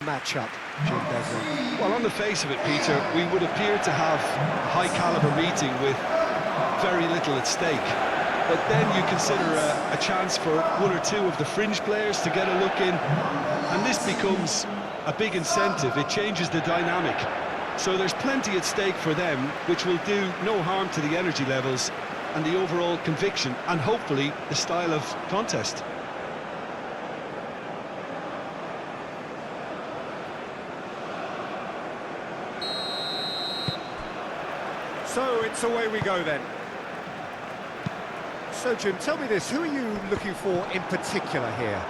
matchup, Jim Begley. Well, on the face of it, Peter, we would appear to have a high-caliber meeting with very little at stake. But then you consider a chance for one or two of the fringe players to get a look in, and this becomes a big incentive. It changes the dynamic. So there's plenty at stake for them, which will do no harm to the energy levels and the overall conviction, and hopefully the style of contest. So it's away we go then. So Jim, tell me this, who are you looking for in particular here?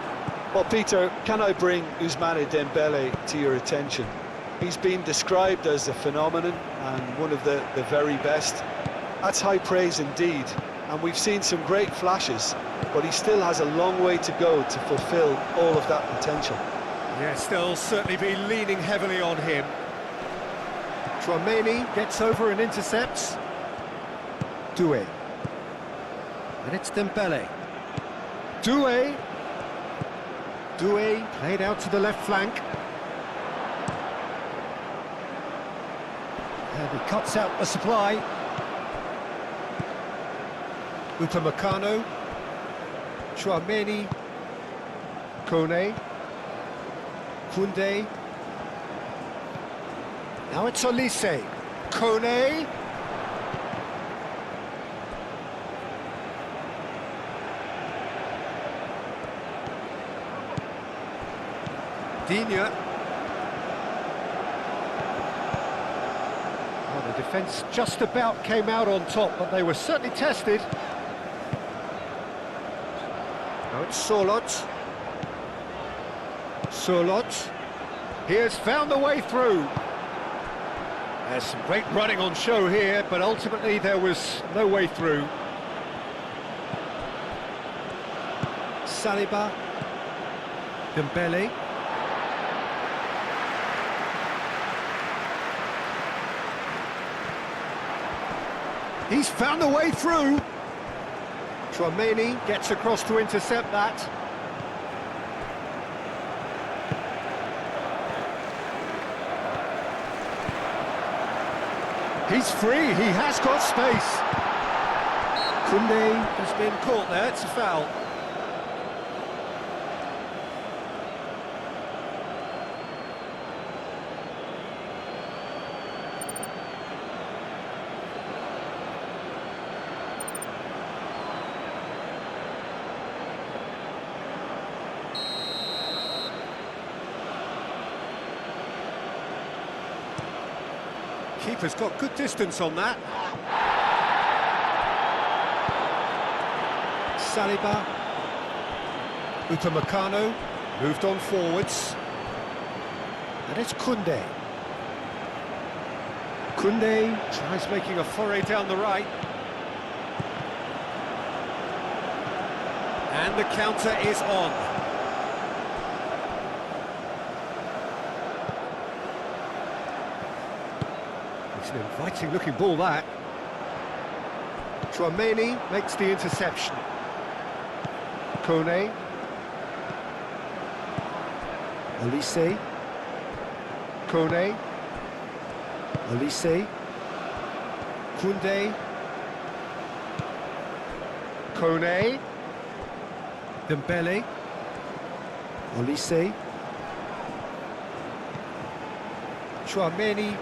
Well, Peter, can I bring Ousmane Dembele to your attention? He's been described as a phenomenon and one of the very best. That's high praise indeed, and we've seen some great flashes, but he still has a long way to go to fulfill all of that potential. Yes, they'll certainly be leaning heavily on him. Tchouaméni gets over and intercepts. Doué. And it's Dembele. Doué. Doué played out to the left flank. And he cuts out the supply. Upamecano. Tchouaméni. Kone. Koundé. Now it's Olise. Kone. Digne. Well, the defence just about came out on top, but they were certainly tested. Now it's Sorloth. Sorloth. He has found the way through. There's some great running on show here, but ultimately there was no way through. Saliba. Dembele. He's found the way through. Tchouaméni gets across to intercept that. He's free, he has got space. Koundé has been caught there, it's a foul. Keeper's got good distance on that. Saliba. Upamecano moved on forwards. And it's Koundé. Koundé tries making a foray down the right. And the counter is on. It's an inviting looking ball, that. Tchouaméni makes the interception. Kone. Olise. Kone. Olise. Koundé. Kone. Dembele. Olise. Tchouaméni.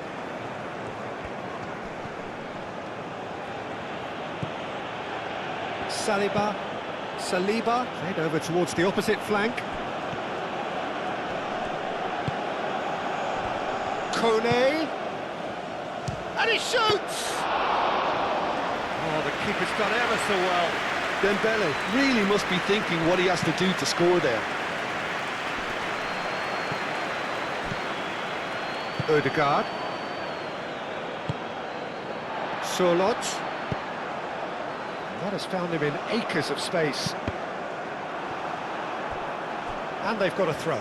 Saliba, played over towards the opposite flank. Kone, and he shoots! Oh, the keeper's done ever so well. Dembele really must be thinking what he has to do to score there. Odegaard. Sorloth. That has found him in acres of space. And they've got a throw.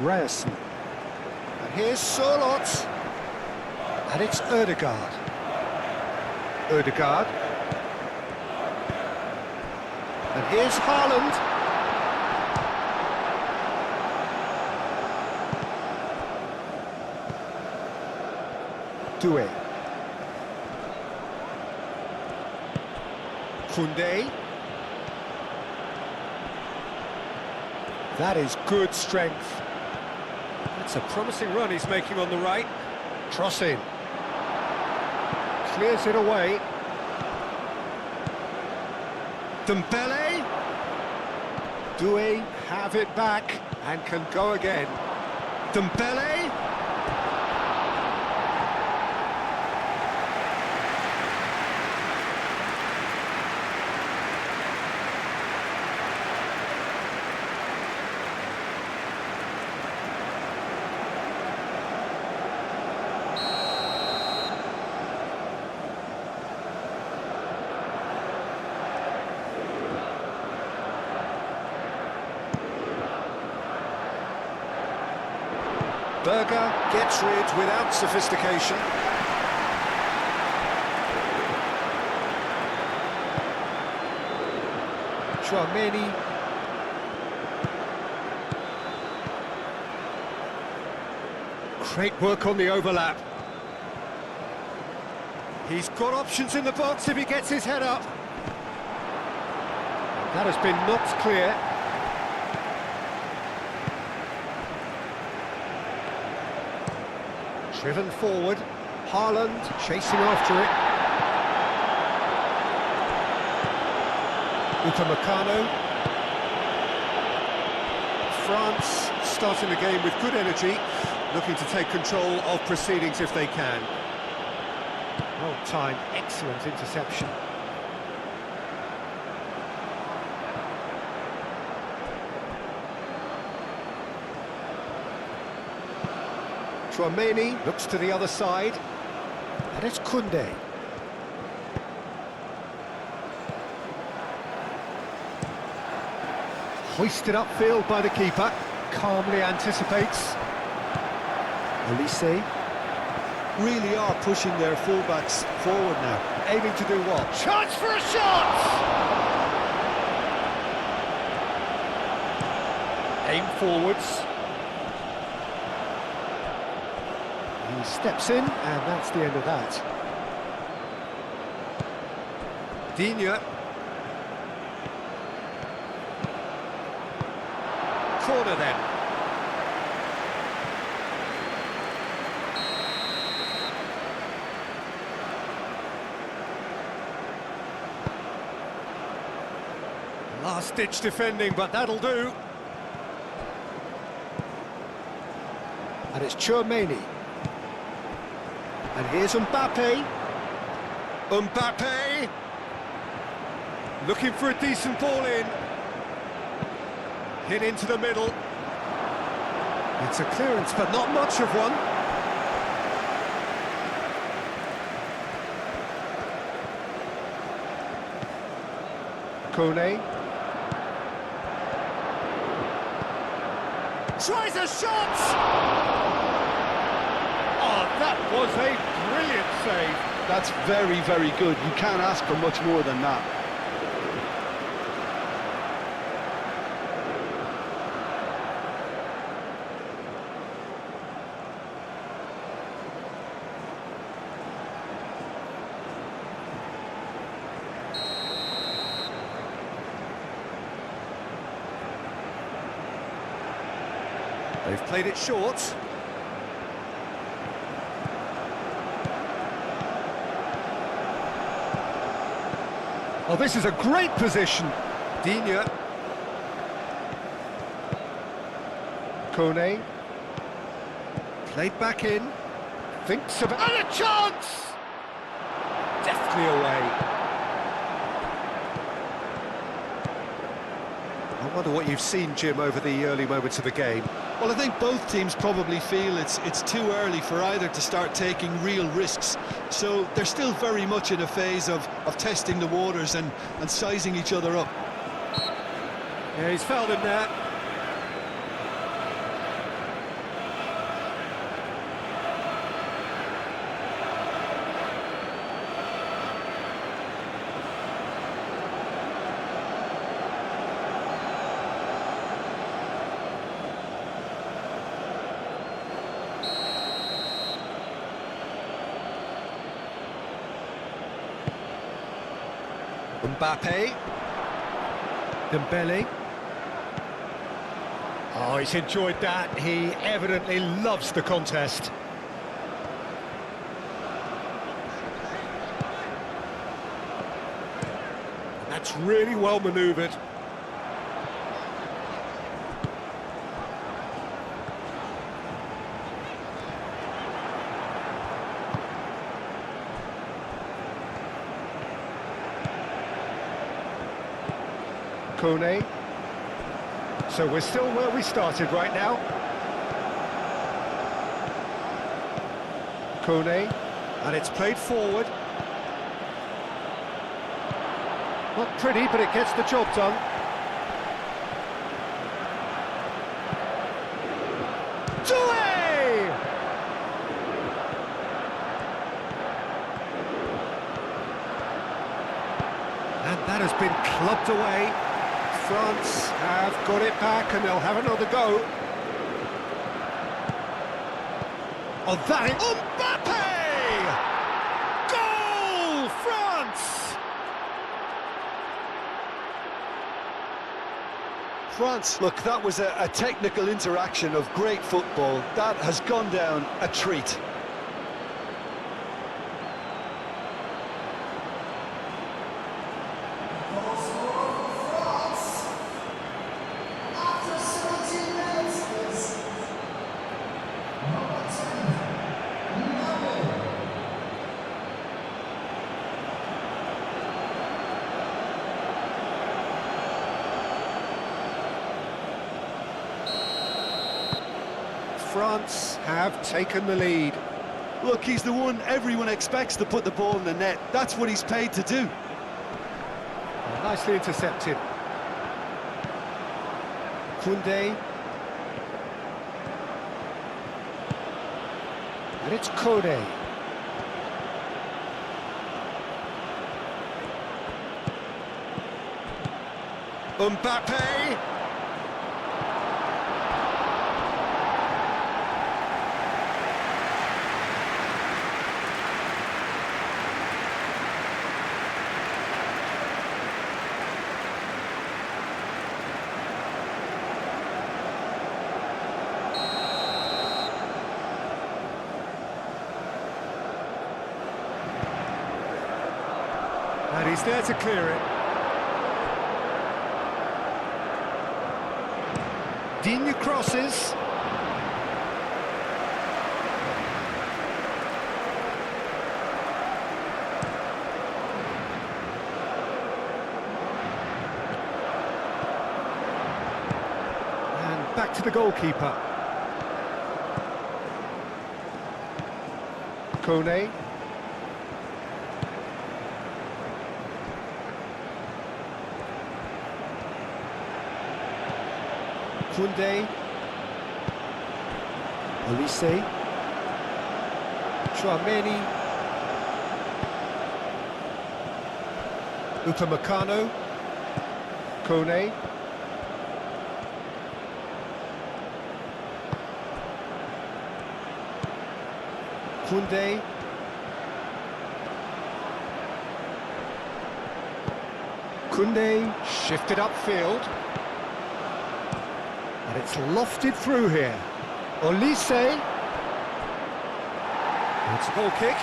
Ryerson. And here's Sorloth. And it's Odegaard. Odegaard. And here's Haaland. Doué. Koundé. That is good strength. It's a promising run he's making on the right. Cross in. Clears it away. Dembele. Doué have it back and can go again. Dembele. Berger gets rid without sophistication. Chouameni. Great work on the overlap. He's got options in the box if he gets his head up. That has been knocked clear. Driven forward, Haaland chasing after it. Upamecano. France starting the game with good energy, looking to take control of proceedings if they can. Well timed, excellent interception. Chouameni looks to the other side, and it's Koundé. Hoisted upfield by the keeper, calmly anticipates. Olise. Really are pushing their fullbacks forward now. Aiming to do what? Chance for a shot! Aim forwards. He steps in, and that's the end of that. Digne. Corner then. Last-ditch defending, but that'll do. And it's Chouameni. And here's Mbappe. Mbappe! Looking for a decent ball in. Hit into the middle. It's a clearance, but not much of one. Kone. Tries a shot! Oh, that was a brilliant save. That's very, very good. You can't ask for much more than that. They've played it short. Oh, this is a great position. Digne. Kone. Played back in. Thinks about... And a chance! Deftly away. I wonder what you've seen, Jim, over the early moments of the game. Well, I think both teams probably feel it's too early for either to start taking real risks. So they're still very much in a phase of testing the waters and sizing each other up. Yeah, he's fouled him there. Mbappe. Dembele. Oh, he's enjoyed that. He evidently loves the contest. That's really well manoeuvred. Kone. So we're still where we started right now. Kone, and it's played forward. Not pretty, but it gets the job done. Doué! And that has been clubbed away. France have got it back and they'll have another go. Oh, that is... Mbappe! Goal! France! France, look, that was a technical interaction of great football. That has gone down a treat. France have taken the lead. Look, he's the one everyone expects to put the ball in the net. That's what he's paid to do. Oh, nicely intercepted. Koundé. And it's Kone. Mbappe! And he's there to clear it. Digne crosses. And back to the goalkeeper. Kone. Koundé, Olise, Chouameni, Upamecano, Kone, Koundé, Koundé shifted upfield. And it's lofted through here. Olise. It's a goal kick.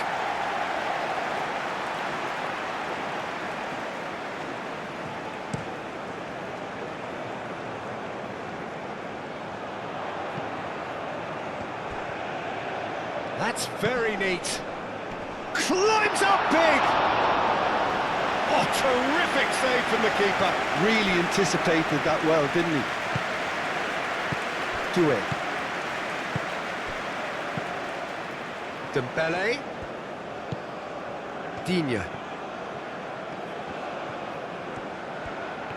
That's very neat. Climbs up big. Oh, terrific save from the keeper. Really anticipated that well, didn't he? Doué. Dembele. Digne.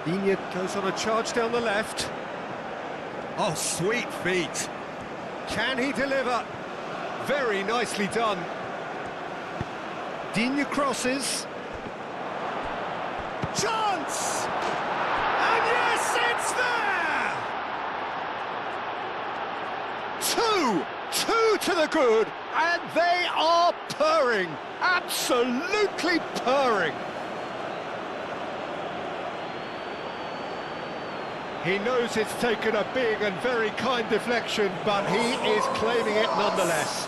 Digne goes on a charge down the left. Oh, sweet feet. Can he deliver? Very nicely done. Digne crosses. Chance! And yes, it's there! Two to the good, and they are purring, absolutely purring. He knows it's taken a big and very kind deflection, but he is claiming it nonetheless.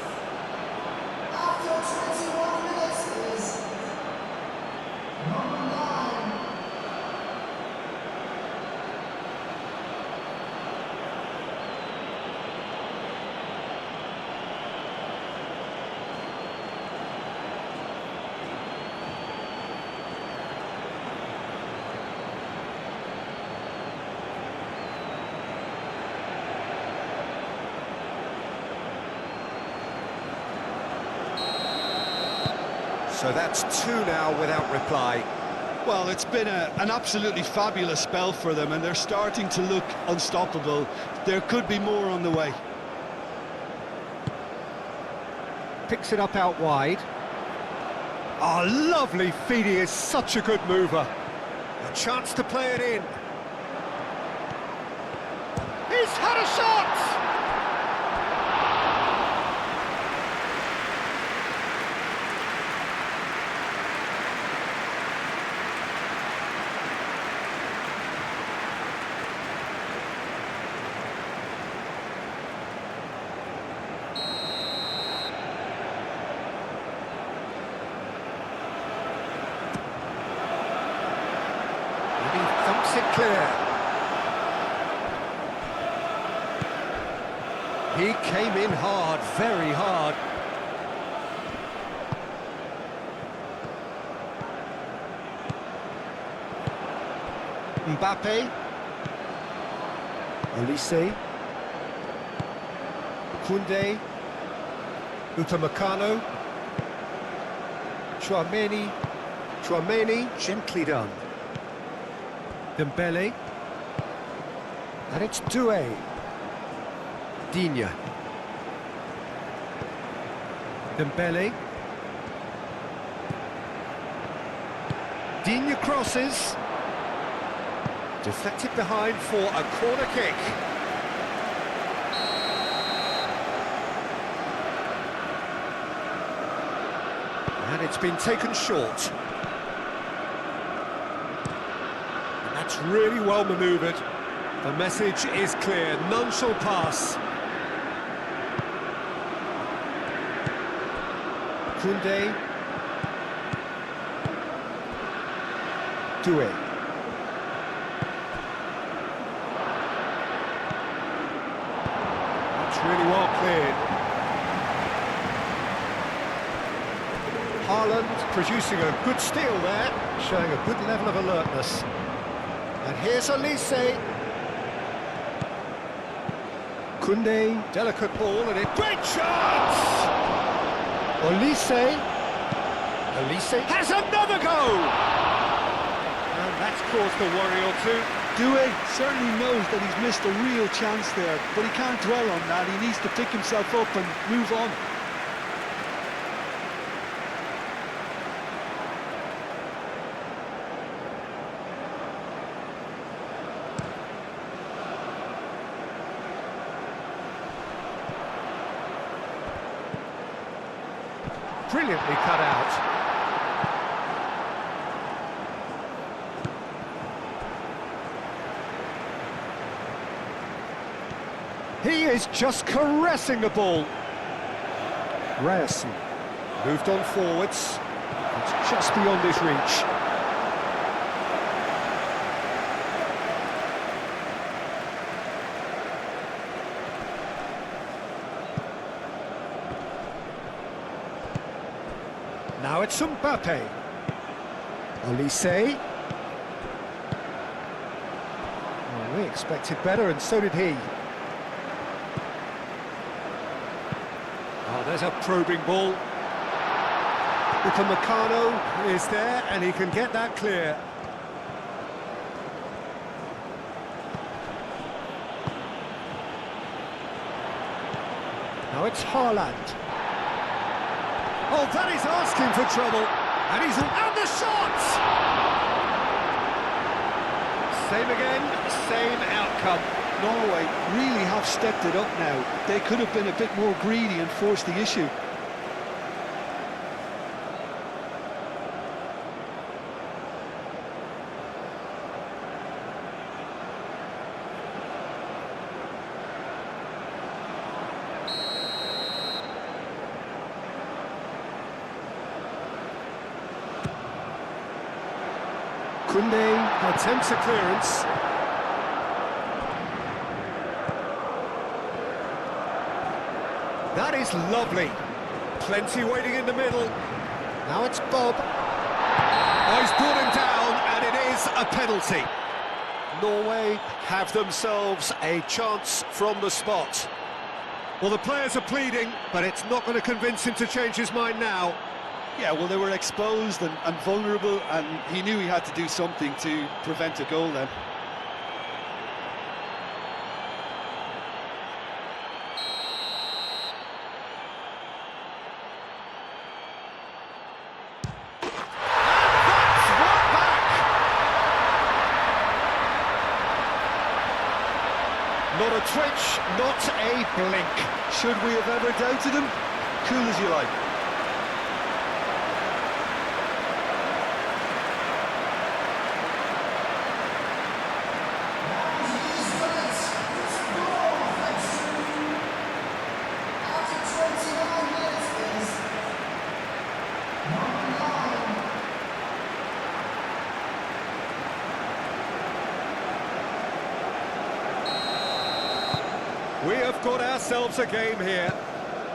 So that's 2 now without reply. Well, it's been an absolutely fabulous spell for them, and they're starting to look unstoppable. There could be more on the way. Picks it up out wide. Oh, lovely feed, he is such a good mover. A chance to play it in. He's had a shot! Thumps it clear. He came in hard, very hard. Mbappe. Olise. Koundé. Upamecano. Chouameni, gently done. Dembele, and it's Doué. Digne. Dembele. Digne crosses. Deflected behind for a corner kick. And it's been taken short. That's really well manoeuvred. The message is clear, none shall pass. Koundé. Doué. That's really well cleared. Haaland producing a good steal there, showing a good level of alertness. And here's Olise. Koundé, delicate ball, and it... Great chance! Olise has another go! And that's caused a worry or two. Doué certainly knows that he's missed a real chance there, but he can't dwell on that. He needs to pick himself up and move on. Brilliantly cut out. He is just caressing the ball. Ryerson moved on forwards. It's just beyond his reach. Now it's Mbappe. Olise. Well, we expected better, and so did he. Oh, there's a probing ball. Upamecano is there, and he can get that clear. Now it's Haaland. Oh, that is asking for trouble. And he's... And the shot! Same again, same outcome. Norway really have stepped it up now. They could have been a bit more greedy and forced the issue. Koundé attempts a clearance. That is lovely. Plenty waiting in the middle. Now it's Bob. Oh, he's brought him down, and it is a penalty. Norway have themselves a chance from the spot. Well, the players are pleading, but it's not going to convince him to change his mind now. Yeah, well, they were exposed and vulnerable, and he knew he had to do something to prevent a goal then. Not a twitch, not a blink. Should we have ever doubted him? Cool as you like. We have got ourselves a game here.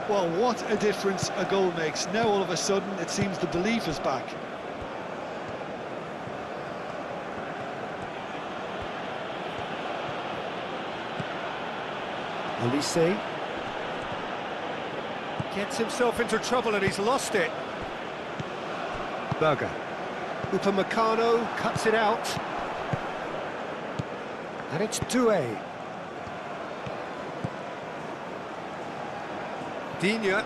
Well, what a difference a goal makes. Now all of a sudden it seems the belief is back. Olise gets himself into trouble and he's lost it. Berger. Upamecano cuts it out. And it's Doué. Digne.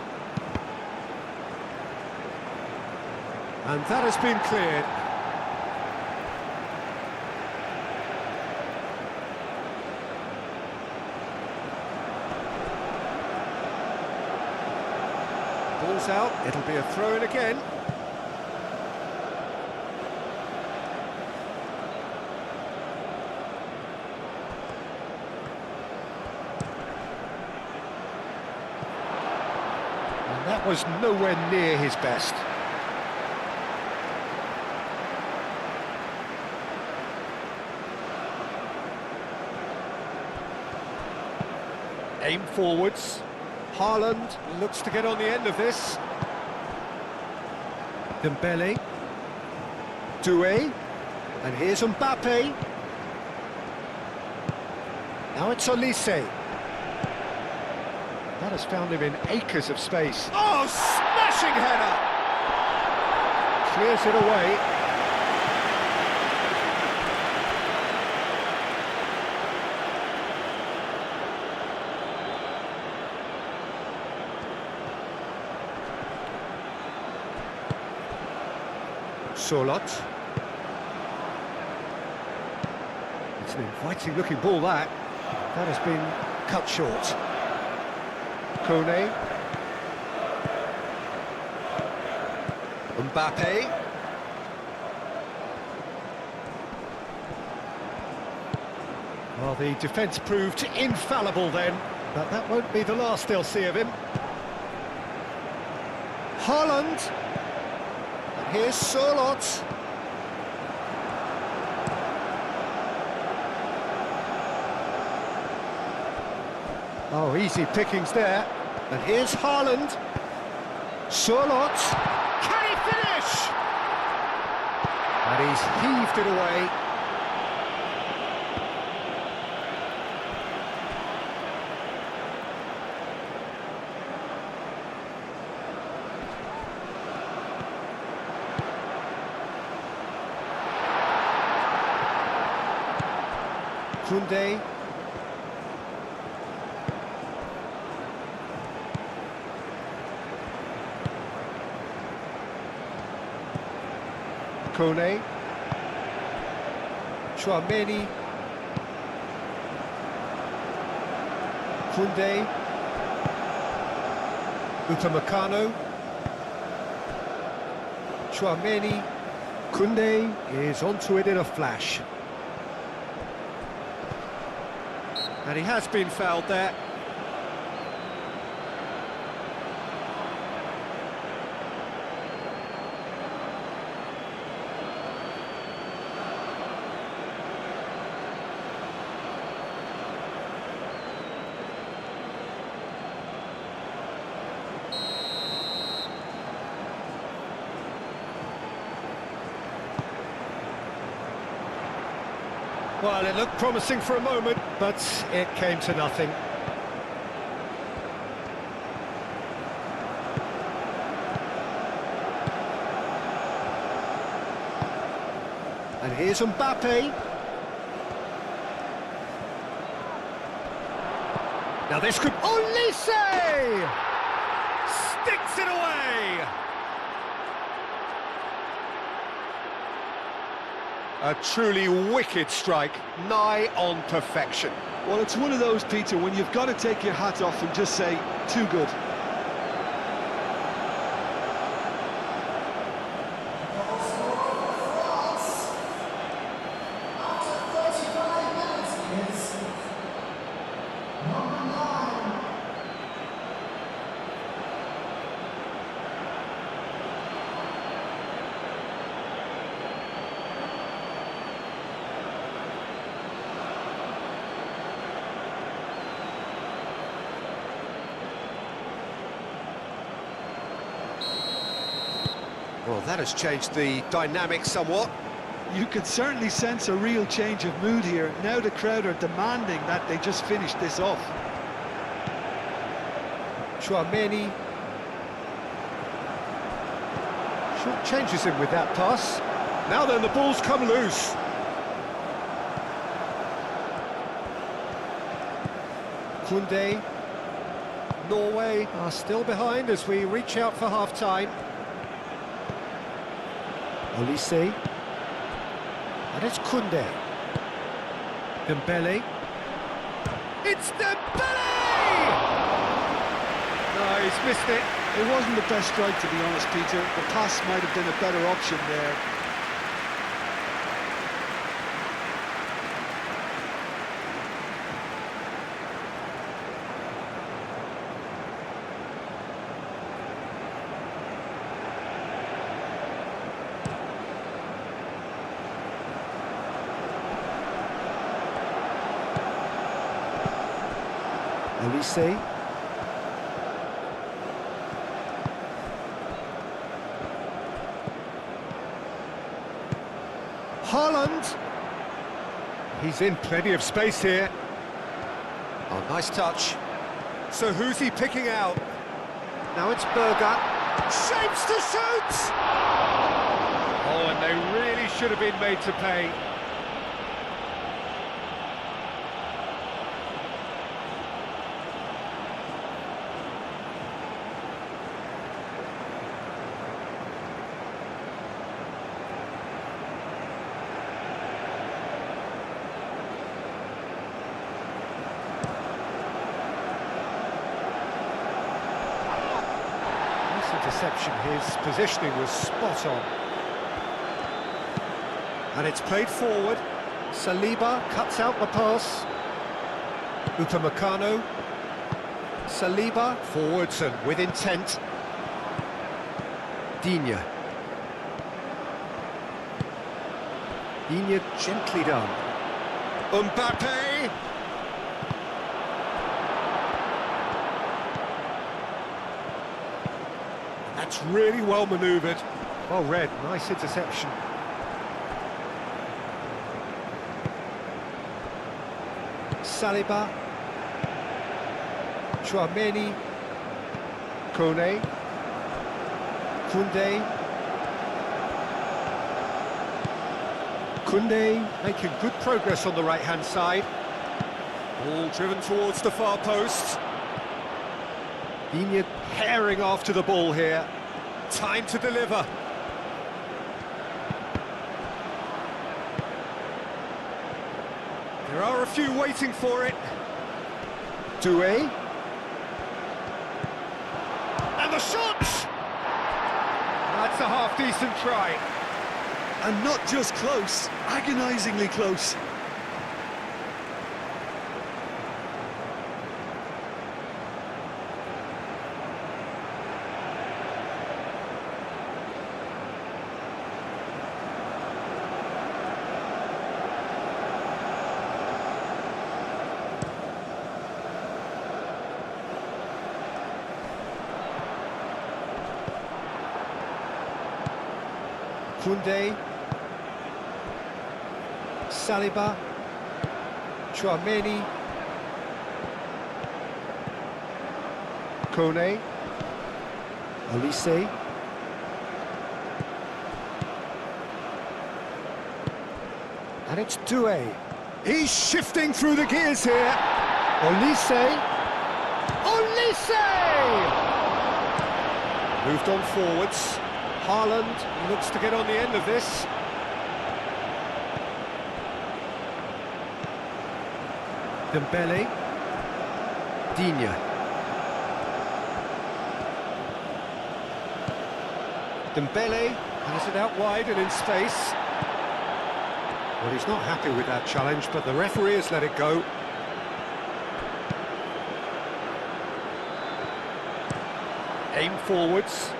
And that has been cleared. Ball's out, it'll be a throw-in again. That was nowhere near his best. Aim forwards. Haaland looks to get on the end of this. Dembele. Doué. And here's Mbappe. Now it's Olise. That has found him in acres of space. Oh, smashing header! Clears it away. Solot. It's an inviting looking ball that. That has been cut short. Kone. Mbappe. Well, the defence proved infallible then, but that won't be the last they'll see of him. Haaland. And here's Solot. Oh, easy pickings there. And here's Haaland. Solot. Can he finish? And he's heaved it away. Koundé. Kone. Chouameni. Koundé. Upamecano. Chouameni. Koundé is onto it in a flash. And he has been fouled there. Well, it looked promising for a moment, but it came to nothing. And here's Mbappe. Now this could... Olise! Sticks it away! A truly wicked strike, nigh on perfection. Well, it's one of those, Peter, when you've got to take your hat off and just say, too good. Well, that has changed the dynamic somewhat. You could certainly sense a real change of mood here. Now the crowd are demanding that they just finish this off. Chouameni. Short changes him with that pass. Now then, the ball's come loose. Koundé. Norway are still behind as we reach out for half-time. Olise. And it's Koundé. Dembele. It's Dembele! No, he's missed it. It wasn't the best strike, to be honest, Peter. The pass might have been a better option there. Olise. Haaland. He's in plenty of space here. Oh, nice touch. So who's he picking out? Now it's Berger. Shapes to shoot! Oh, and they really should have been made to pay. Interception, his positioning was spot on. And it's played forward. Saliba cuts out the pass. Upamecano. Saliba forwards and with intent. Digne. Digne gently done. Mbappe. That's really well manoeuvred. Well read, nice interception. Saliba. Chouameni. Koné. Koundé. Koundé making good progress on the right-hand side. Ball driven towards the far post. Digne herring after the ball here. Time to deliver. There are a few waiting for it. Doué. And the shot! That's a half-decent try. And not just close, agonisingly close. Koundé. Saliba. Chouameni. Kone. Olise. And it's Doué. He's shifting through the gears here. Olise. Olise! Moved on forwards. Haaland looks to get on the end of this. Dembele. Digne. Dembele has it out wide and in space. Well, he's not happy with that challenge, but the referee has let it go. Aim forwards.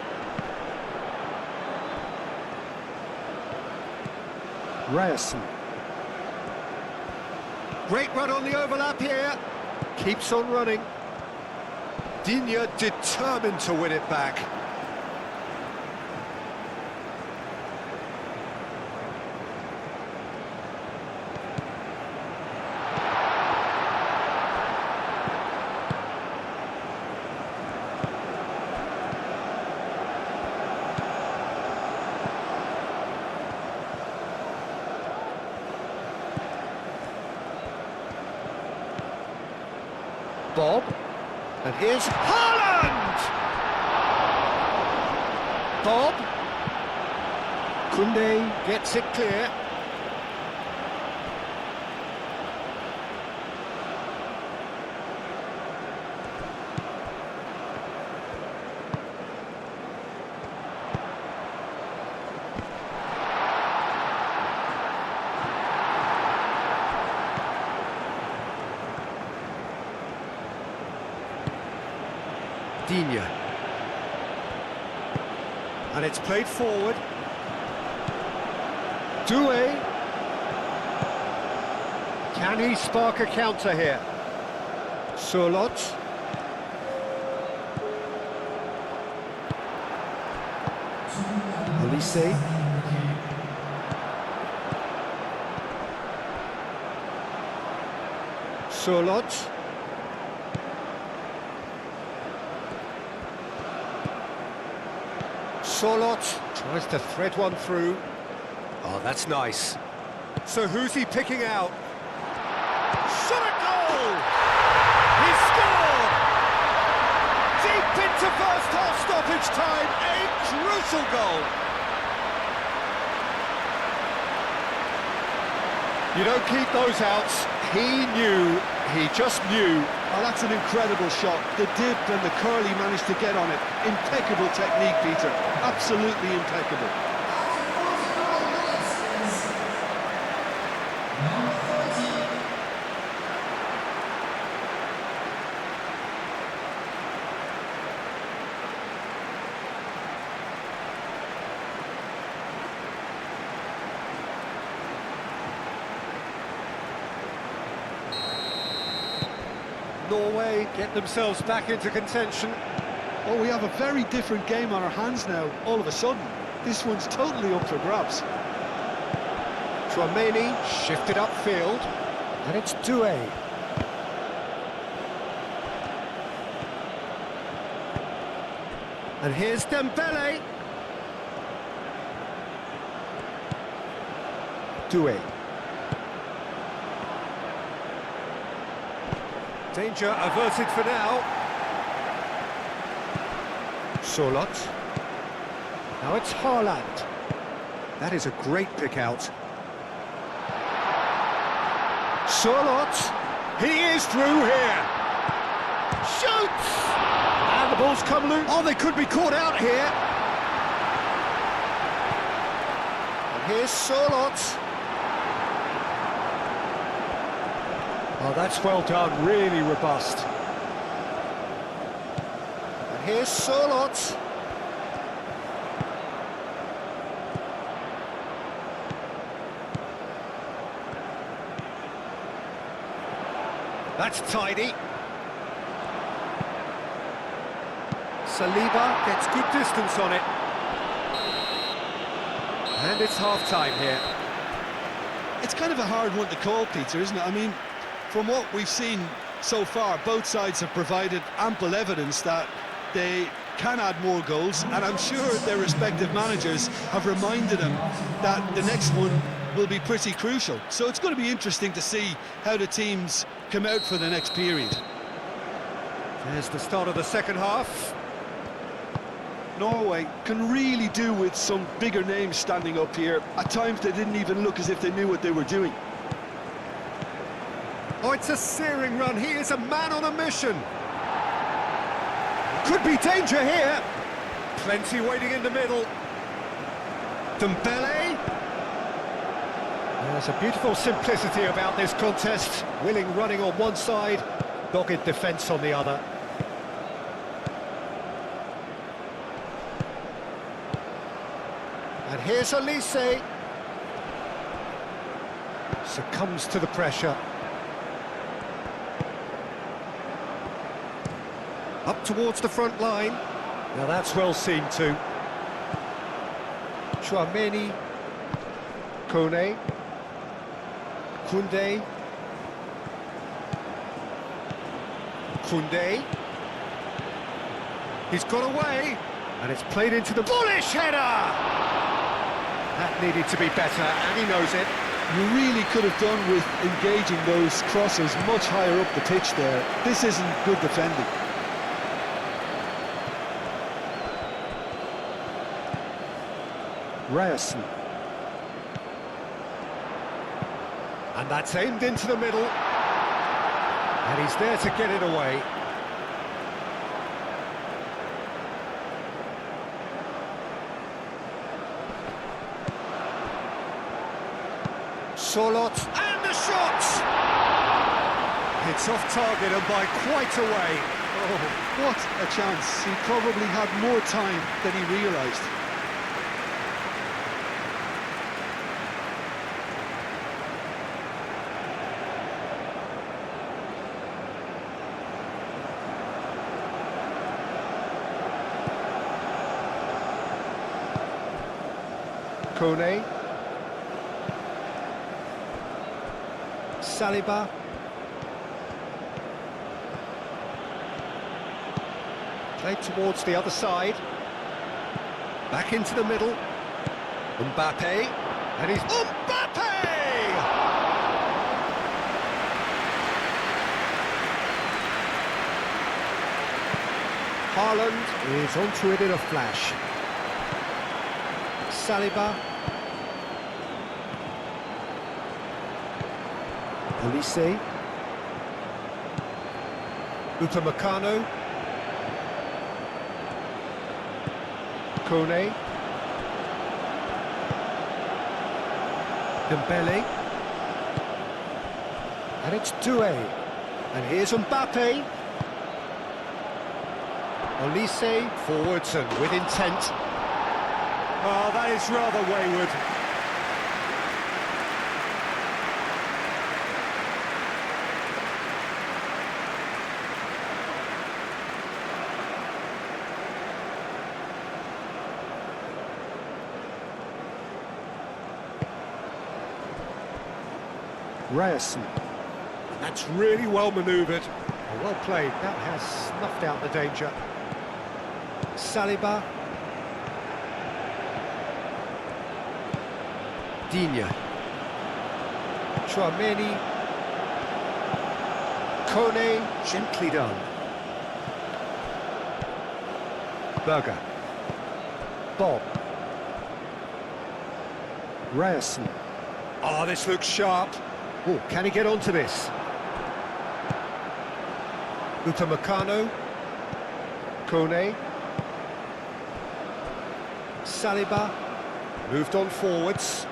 Ryerson. Great run on the overlap here. Keeps on running. Digne determined to win it back. Bob, and here's Haaland! Bob, Koundé gets it clear. Digne. And it's played forward. Doué. Can he spark a counter here? Surlot. Olise. Surlot. Surlot tries to thread one through. Oh, that's nice. So who's he picking out? Shot a goal! He scored! Deep into first half stoppage time, a crucial goal. You don't keep those outs. He just knew. Oh, that's an incredible shot. The dip and the curl he managed to get on it. Impeccable technique, Peter. Absolutely impeccable. Norway get themselves back into contention. Oh, we have a very different game on our hands now, all of a sudden. This one's totally up for grabs. Chouameni shifted upfield, and it's Doué. And here's Dembele. Doué. Danger averted for now. Surlot. Now it's Haaland. That is a great pick out. Surlot. He is through here. Shoots! And the ball's come loose. Oh, they could be caught out here. And here's Surlot. Oh, that's well done, really robust. And here's Surlot. That's tidy. Saliba gets good distance on it. And it's half-time here. It's kind of a hard one to call, Peter, isn't it? I mean, From what we've seen so far, both sides have provided ample evidence that they can add more goals, and I'm sure their respective managers have reminded them that the next one will be pretty crucial. So it's going to be interesting to see how the teams come out for the next period. There's the start of the second half. Norway can really do with some bigger names standing up here. At times they didn't even look as if they knew what they were doing. Oh, it's a searing run. He is a man on a mission. Could be danger here. Plenty waiting in the middle. Dembele. There's a beautiful simplicity about this contest. Willing running on one side, dogged defence on the other. And here's Elise. Succumbs to the pressure. Up towards the front line. Now that's well seen too. Chouameni. Kone. Koundé. Koundé. He's got away. And it's played into the bullish header! That needed to be better, and he knows it. You really could have done with engaging those crosses much higher up the pitch there. This isn't good defending. Ryerson. And that's aimed into the middle. And he's there to get it away. Solot, and the shot! It's off target and by quite a way. Oh, what a chance. He probably had more time than he realised. Kone. Saliba. Played towards the other side. Back into the middle. Mbappe. And he's... Mbappe! Haaland is onto it in a flash. Saliba. Elise. Upamecano. Kone. Dembele. And it's Doué. And here's Mbappe. Elise forwards and with intent. Oh, that is rather wayward. Ryerson. That's really well manoeuvred. Well played. That has snuffed out the danger. Saliba. Digne. Chouameni. Kone, gently done. Berger. Bob. Ryerson. Oh, this looks sharp. Oh, can he get onto this? Upamecano. Kone. Saliba. Moved on forwards.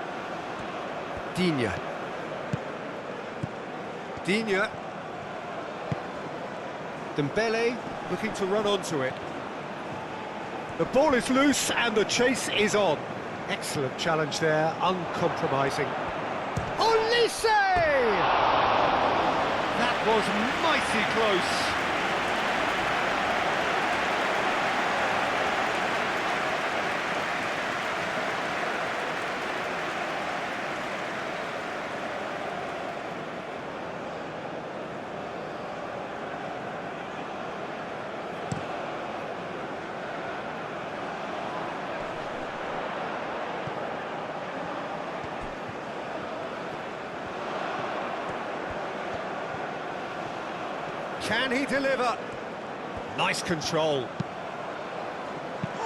Digne. Digne. Dembele looking to run onto it. The ball is loose and the chase is on. Excellent challenge there, uncompromising. Olise! That was mighty close. Can he deliver? Nice control.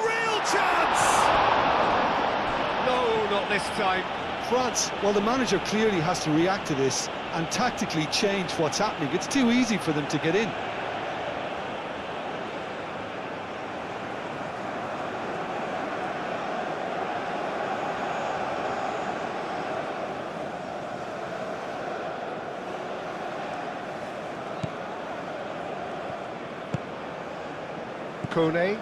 Real chance! No, not this time. France, well, the manager clearly has to react to this and tactically change what's happening. It's too easy for them to get in. Kone.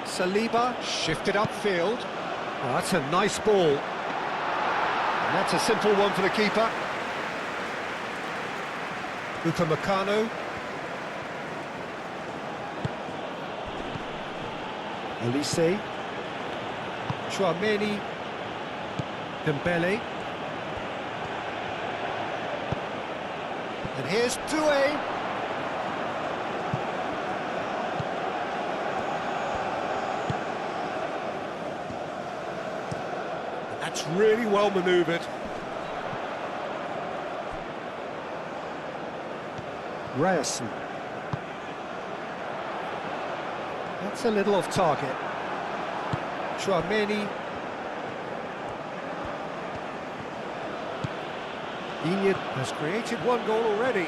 Saliba shifted upfield. Oh, that's a nice ball. And that's a simple one for the keeper. Upamecano. Elise. Chouameni. Dembele. And here's Doué. That's really well manoeuvred. Ryerson. That's a little off target. Chouameni. Inyard has created one goal already.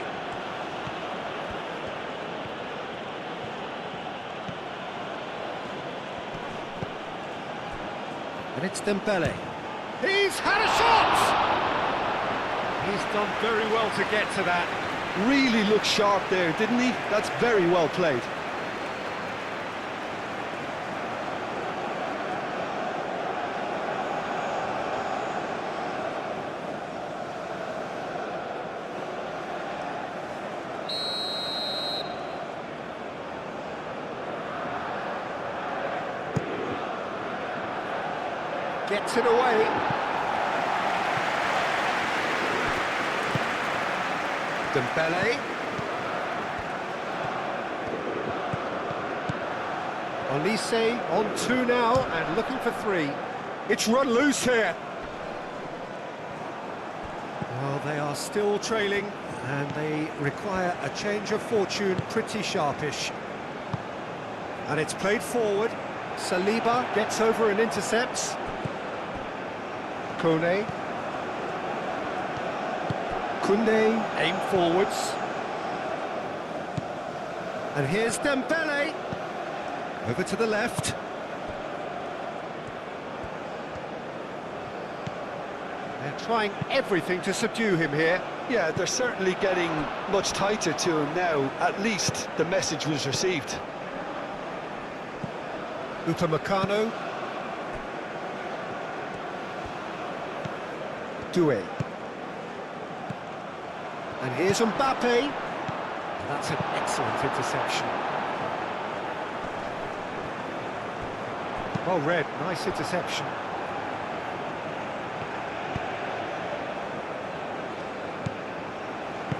And it's Dembele. He's had a shot! He's done very well to get to that. Really looked sharp there, didn't he? That's very well played. Gets it away. Dembele. Olise on 2 now and looking for 3. It's run loose here. Well, they are still trailing and they require a change of fortune, pretty sharpish. And it's played forward. Saliba gets over and intercepts. Kone. Koundé, aim forwards. And here's Dembele. Over to the left. They're trying everything to subdue him here. Yeah, they're certainly getting much tighter to him now. At least the message was received. Upamecano. Doué. And here's Mbappe. That's an excellent interception. Well read, nice interception.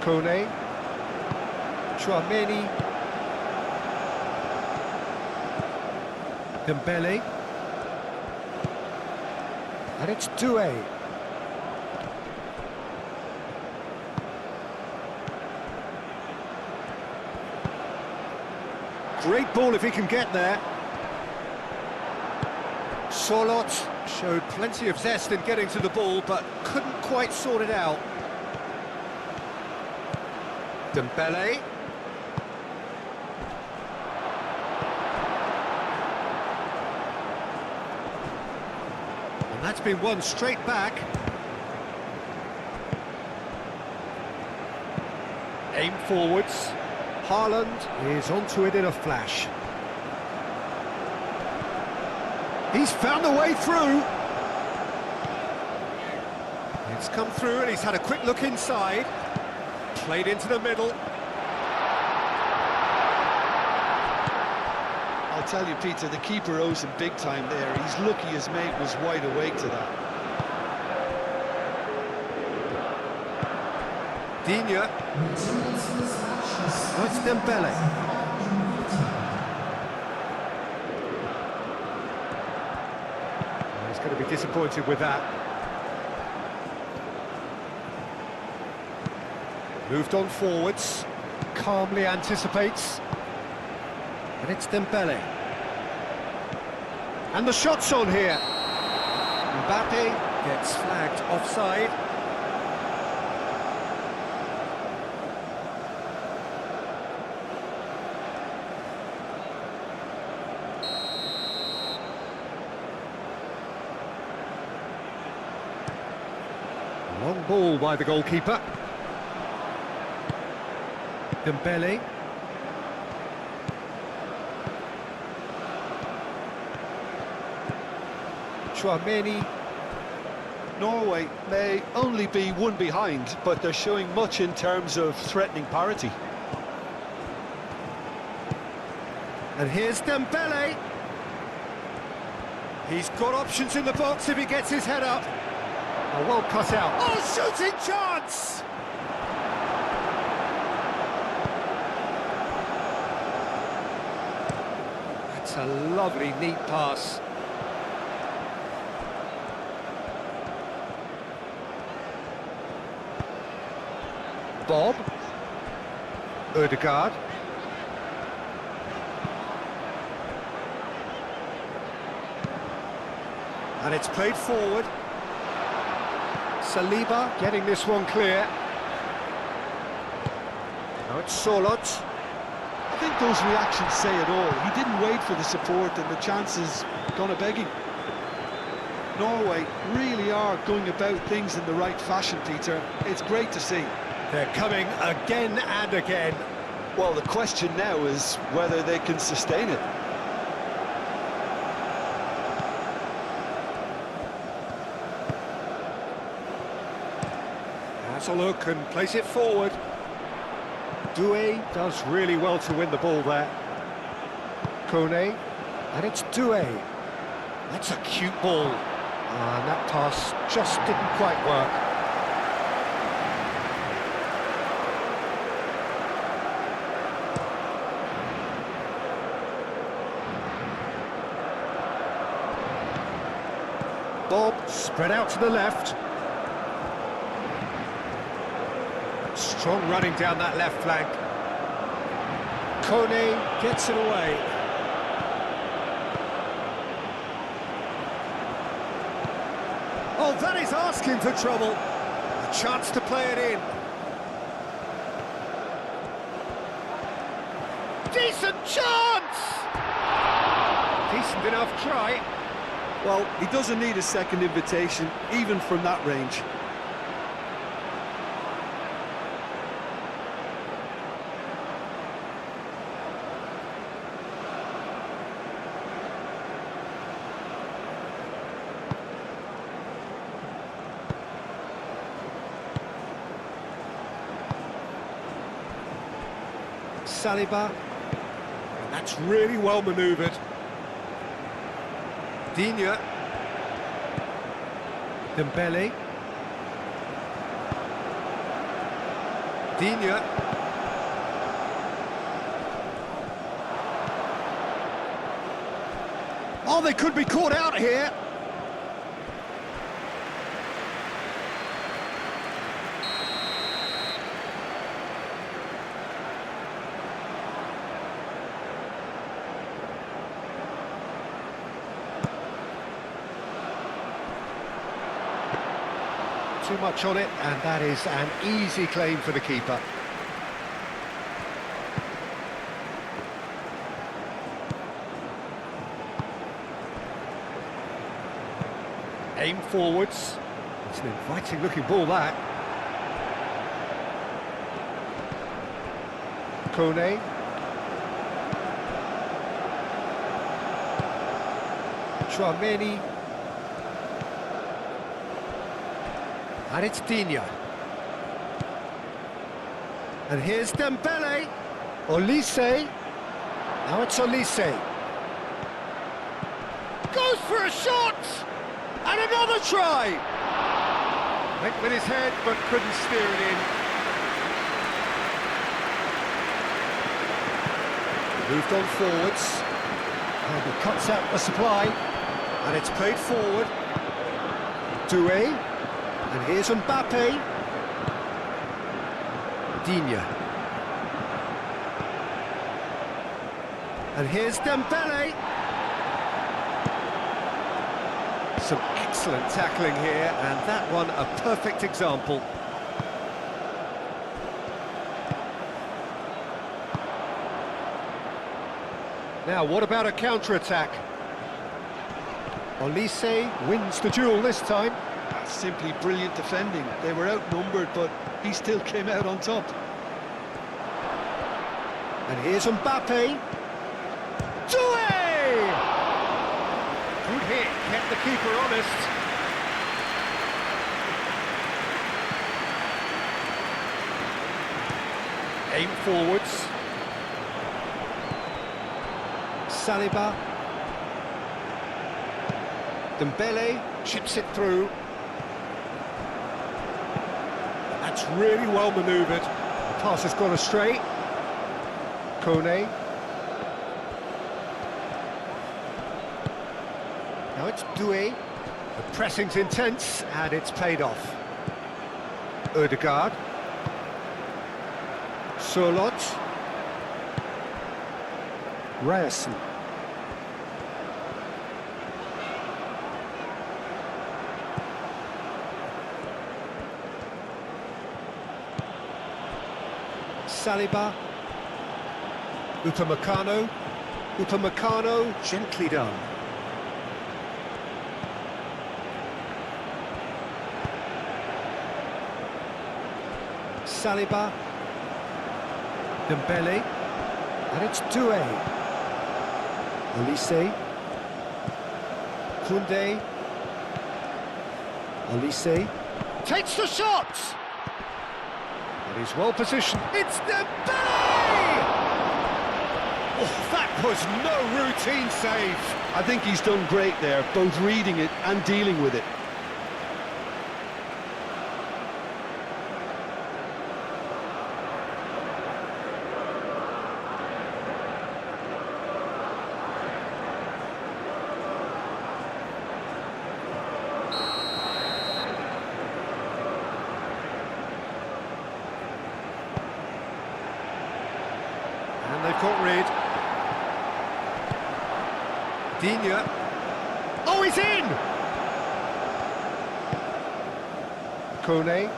Kone. Chouameni. Dembele. And it's Doué. Great ball if he can get there. Solot showed plenty of zest in getting to the ball, but couldn't quite sort it out. Dembele. And that's been won straight back. Aim forwards. Haaland is onto it in a flash. He's found a way through. It's come through and he's had a quick look inside. Played into the middle. I'll tell you, Peter, the keeper owes him big time there. He's lucky his mate was wide awake to that. Digne. Oh, it's Dembele. He's going to be disappointed with that. Moved on forwards, calmly anticipates. And it's Dembele. And the shot's on here. Mbappe gets flagged offside. Long ball by the goalkeeper. Dembele. Chouameni. Norway may only be one behind, but they're showing much in terms of threatening parity. And here's Dembele. He's got options in the box if he gets his head up. Oh, well cut out. Oh, shooting chance! That's a lovely, neat pass. Bob. Ødegaard. And it's played forward. Saliba getting this one clear. Now it's Solot. I think those reactions say it all. He didn't wait for the support and the chances gone a-begging. Norway really are going about things in the right fashion, Peter. It's great to see. They're coming again and again. Well, the question now is whether they can sustain it. Has a look and place it forward. Doué does really well to win the ball there. Kone, and it's Doué. That's a cute ball. And that pass just didn't quite work. Bob spread out to the left. Strong running down that left flank. Kone gets it away. Oh, that is asking for trouble. A chance to play it in. Decent chance! Decent enough try. Well, he doesn't need a second invitation, even from that range. Saliba. And that's really well manoeuvred. Digne. Dembele. Digne. Oh, they could be caught out here. Too much on it, and that is an easy claim for the keeper. Aim forwards. It's an inviting looking ball, that. Kone. Chouameni. And it's Digne. And here's Dembele. Olise. Now it's Olise. Goes for a shot! And another try! Went with his head, but couldn't steer it in. Moved on forwards. And he cuts out the supply. And it's played forward. Doué. And here's Mbappe. Digne. And here's Dembele. Some excellent tackling here, and that one a perfect example. Now, what about a counter-attack? Olise wins the duel this time. That's simply brilliant defending. They were outnumbered, but he still came out on top. And here's Mbappe. Doué! Good hit, kept the keeper honest. Aim forwards. Saliba. Dembele chips it through. That's really well manoeuvred. The pass has gone astray. Kone. Now it's Doué. The pressing's intense and it's paid off. Ødegaard. Sørloth. Ryerson. Saliba. Upamecano. Upamecano, gently done. Saliba. Dembele. And it's Doué. Olise. Koundé. Olise. Takes the shot! And he's well positioned. It's Dembele! Oh, that was no routine save. I think he's done great there, both reading it and dealing with it. And they've got rid. Digne. Oh, he's in! Kone.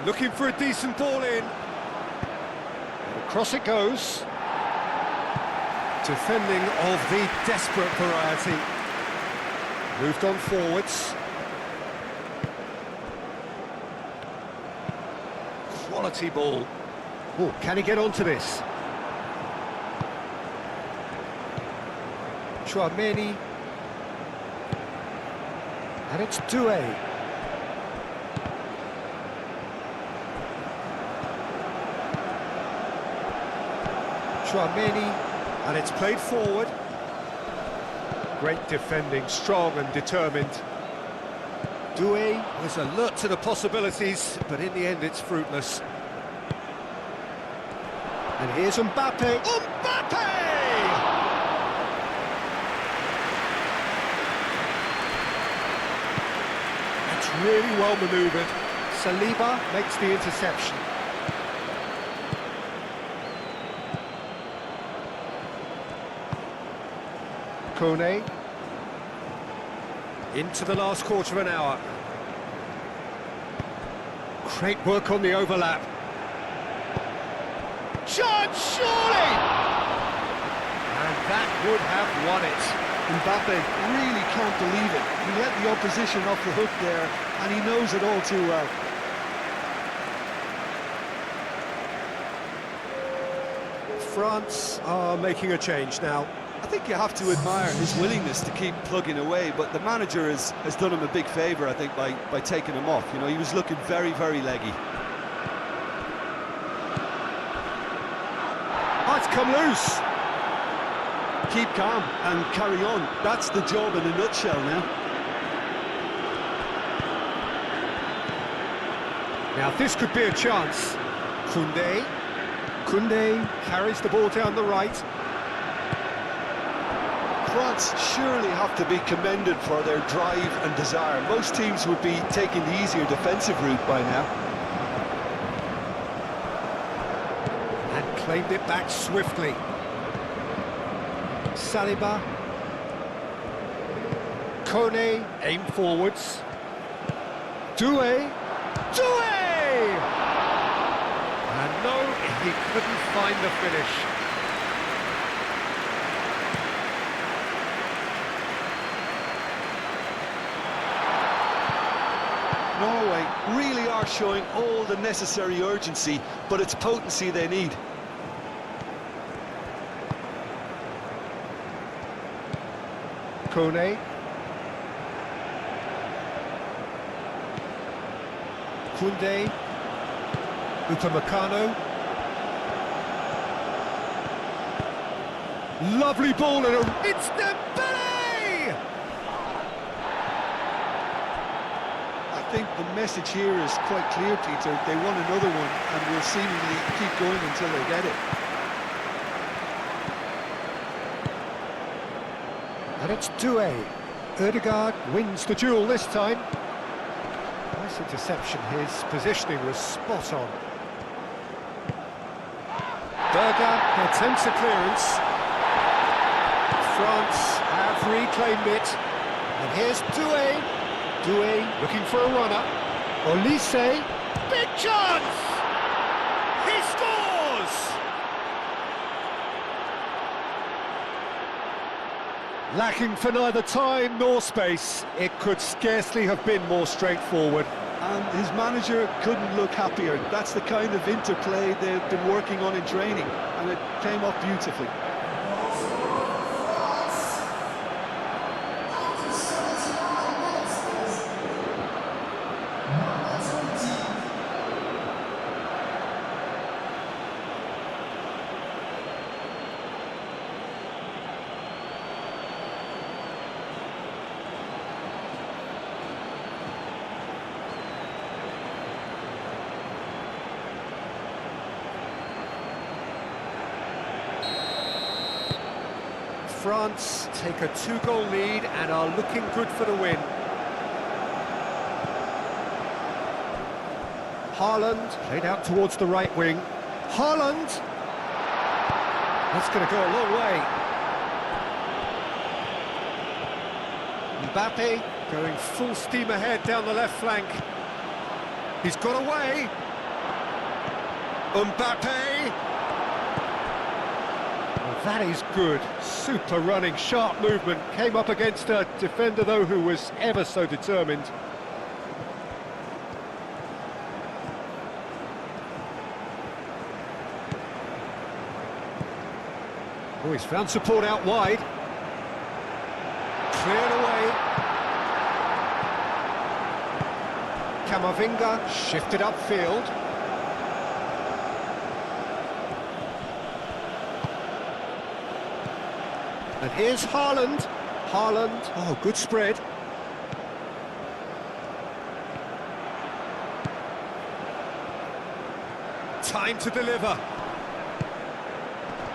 Looking for a decent ball in. Across it goes. Defending of the desperate variety. Moved on forwards. Quality ball. Oh, can he get onto this? Chouameni. And it's Doué. Chouameni. And it's played forward. Great defending, strong and determined. Doué was alert to the possibilities, but in the end it's fruitless. And here's Mbappe. Mbappe! That's really well manoeuvred. Saliba makes the interception. Kone. Into the last quarter of an hour. Great work on the overlap. Chance, surely! And that would have won it. Mbappe really can't believe it. He let the opposition off the hook there, and he knows it all too well. France are making a change now. I think you have to admire his willingness to keep plugging away, but the manager has done him a big favour, I think, by taking him off. You know, he was looking very, very leggy. Oh, it's come loose. Keep calm and carry on. That's the job in a nutshell now. Now this could be a chance. Koundé carries the ball down the right. France surely have to be commended for their drive and desire. Most teams would be taking the easier defensive route by now. And claimed it back swiftly. Saliba. Kone, aim forwards. Doué. And no, he couldn't find the finish. Norway really are showing all the necessary urgency, but it's potency they need. Kone. Koundé. Upamecano. Lovely ball and it's Dembele! I think the message here is quite clear, Peter. They want another one and will seemingly keep going until they get it. And it's Doué. Ødegaard wins the duel this time. Nice interception, his positioning was spot on. Berger attempts a clearance. France have reclaimed it. And here's Doué. Doué looking for a runner. Olise, big chance! He scores! Lacking for neither time nor space, it could scarcely have been more straightforward. And his manager couldn't look happier. That's the kind of interplay they've been working on in training, and it came off beautifully. France take a two-goal lead and are looking good for the win. Haaland played out towards the right wing. Haaland! That's going to go a long way. Mbappe going full steam ahead down the left flank. He's got away. Mbappe! That is good. Super running, sharp movement. Came up against a defender, though, who was ever so determined. Oh, he's found support out wide. Cleared away. Camavinga shifted upfield. And here's Haaland. Haaland, oh, good spread. Time to deliver.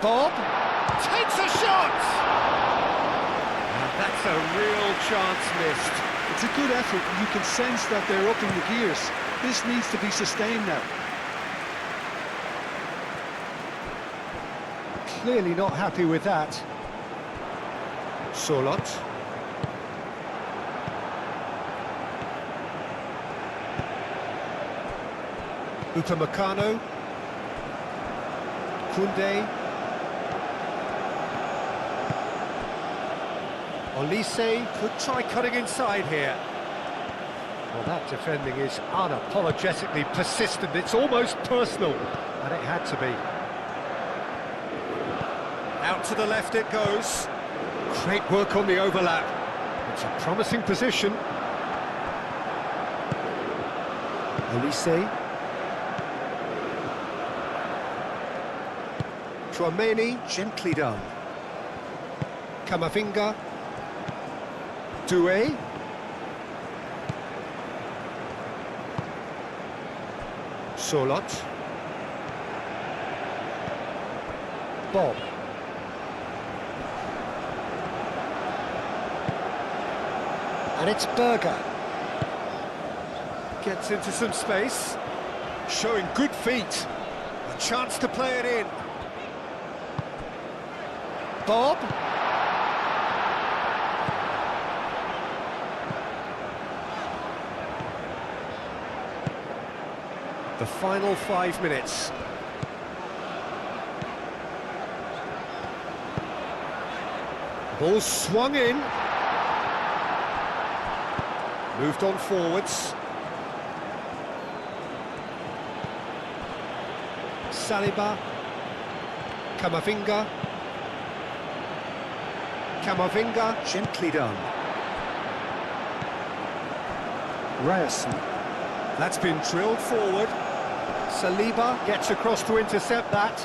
Bob takes a shot! And that's a real chance missed. It's a good effort, and you can sense that they're upping the gears. This needs to be sustained now. Clearly not happy with that. Solot. Upamecano. Koundé. Olise could try cutting inside here. Well, that defending is unapologetically persistent. It's almost personal, and it had to be. Out to the left it goes. Great work on the overlap. It's a promising position. Olise. Tchouaméni, gently done. Camavinga. Doué. Solot. Bob. And it's Berger. Gets into some space. Showing good feet. A chance to play it in. Bob. The final 5 minutes. Ball swung in. Moved on forwards. Saliba. Camavinga. Camavinga, gently done. Ryerson. That's been drilled forward. Saliba gets across to intercept that.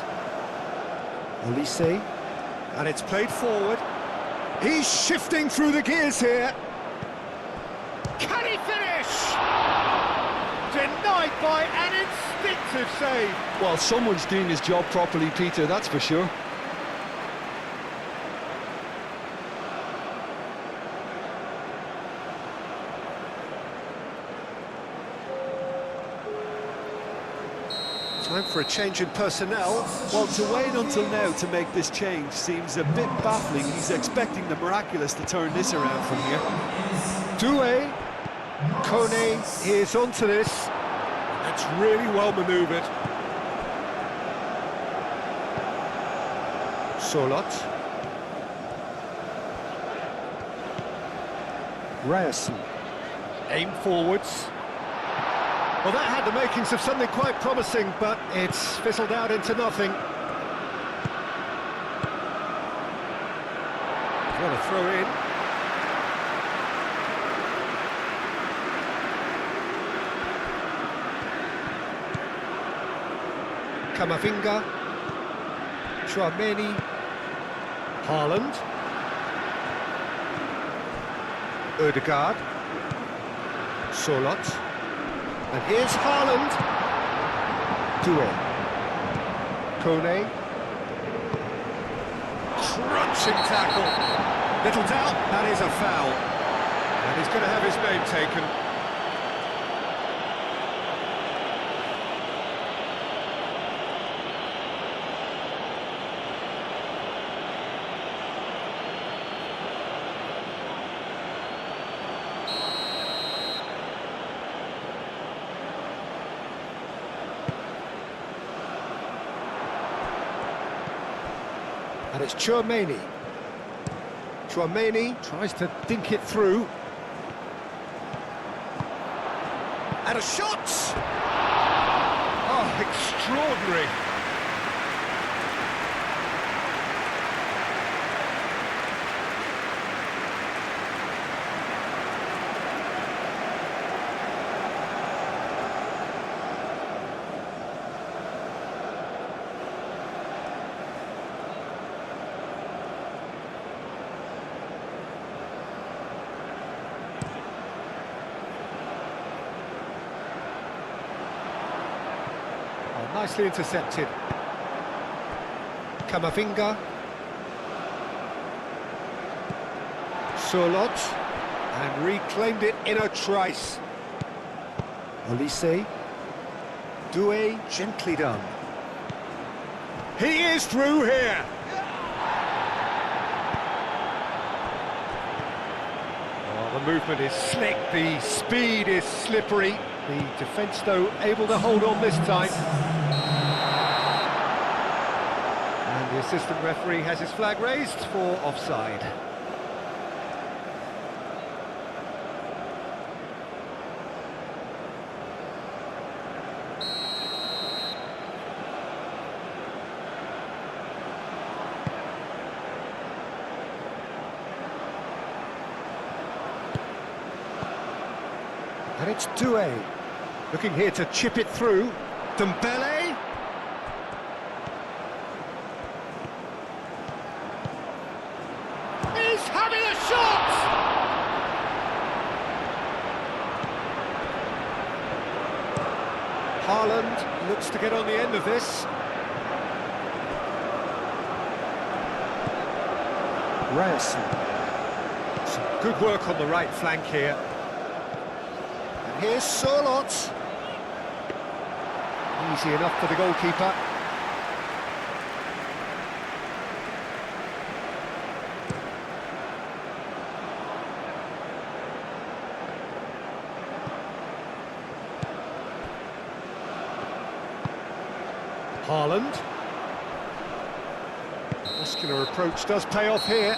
Olise. And it's played forward. He's shifting through the gears here. Can he finish? Denied by an instinctive save. Well, someone's doing his job properly, Peter, that's for sure. Time for a change in personnel. Well, to wait until now to make this change seems a bit baffling. He's expecting the miraculous to turn this around from here. Doué. Kone is onto this. That's really well manoeuvred. Solot. Ryerson. Aim forwards. Well, that had the makings of something quite promising, but it's fizzled out into nothing. What a throw in. Camavinga. Chouameni. Haaland. Ødegaard. Solot. And here's Haaland. Doué. Kone. Crunching tackle. Little doubt, that is a foul. And he's going to have his name taken. And it's Chouameni. Chouameni tries to dink it through. And a shot! Oh, extraordinary. Nicely intercepted. Camavinga. Solot. And reclaimed it in a trice. Olise. Doué, gently done. He is through here. Oh, the movement is slick, the speed is slippery. The defence, though, able to hold on this time. And the assistant referee has his flag raised for offside. And it's Doué, looking here to chip it through. Dembele. He's having a shot! Haaland looks to get on the end of this. Ryerson. Some good work on the right flank here. And here's Sorlot. Easy enough for the goalkeeper. Haaland. Muscular approach does pay off here.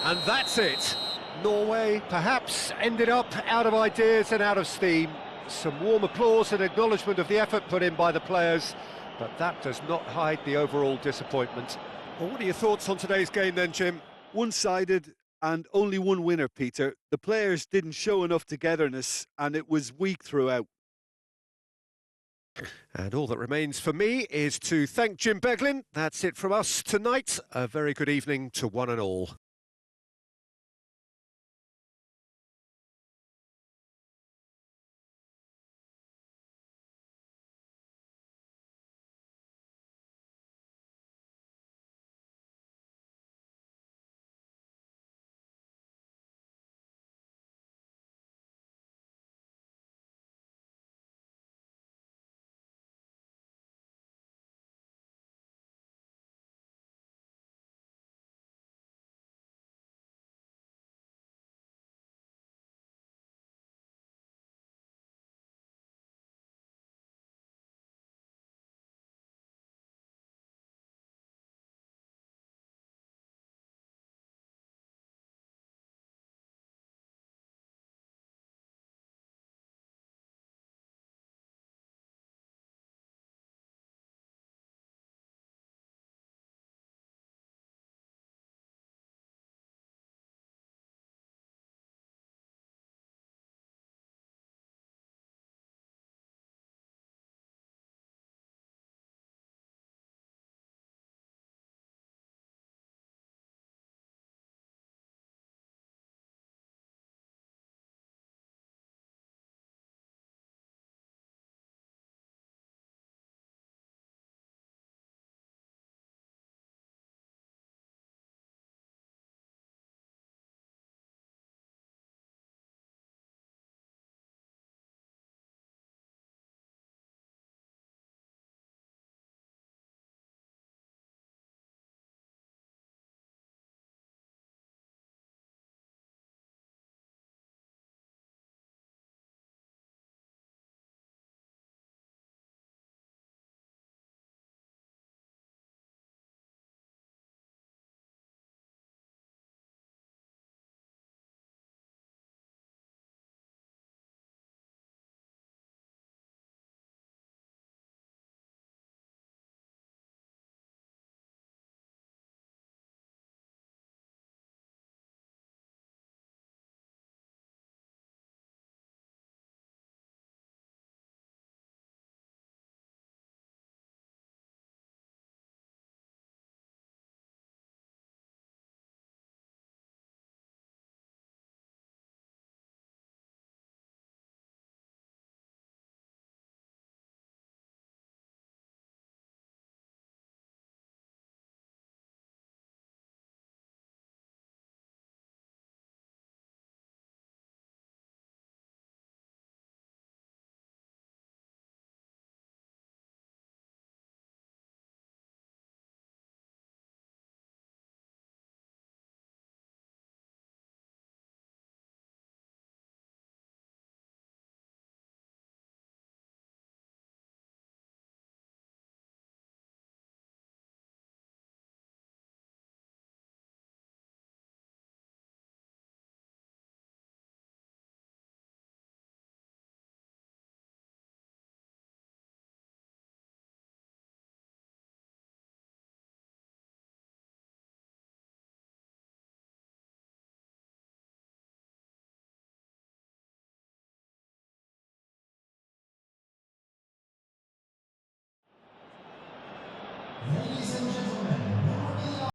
And that's it. Norway perhaps ended up out of ideas and out of steam. Some warm applause and acknowledgement of the effort put in by the players, but that does not hide the overall disappointment. Well, what are your thoughts on today's game then, Jim? One-sided and only one winner, Peter. The players didn't show enough togetherness and it was weak throughout. And all that remains for me is to thank Jim Beglin. That's it from us tonight. A very good evening to one and all.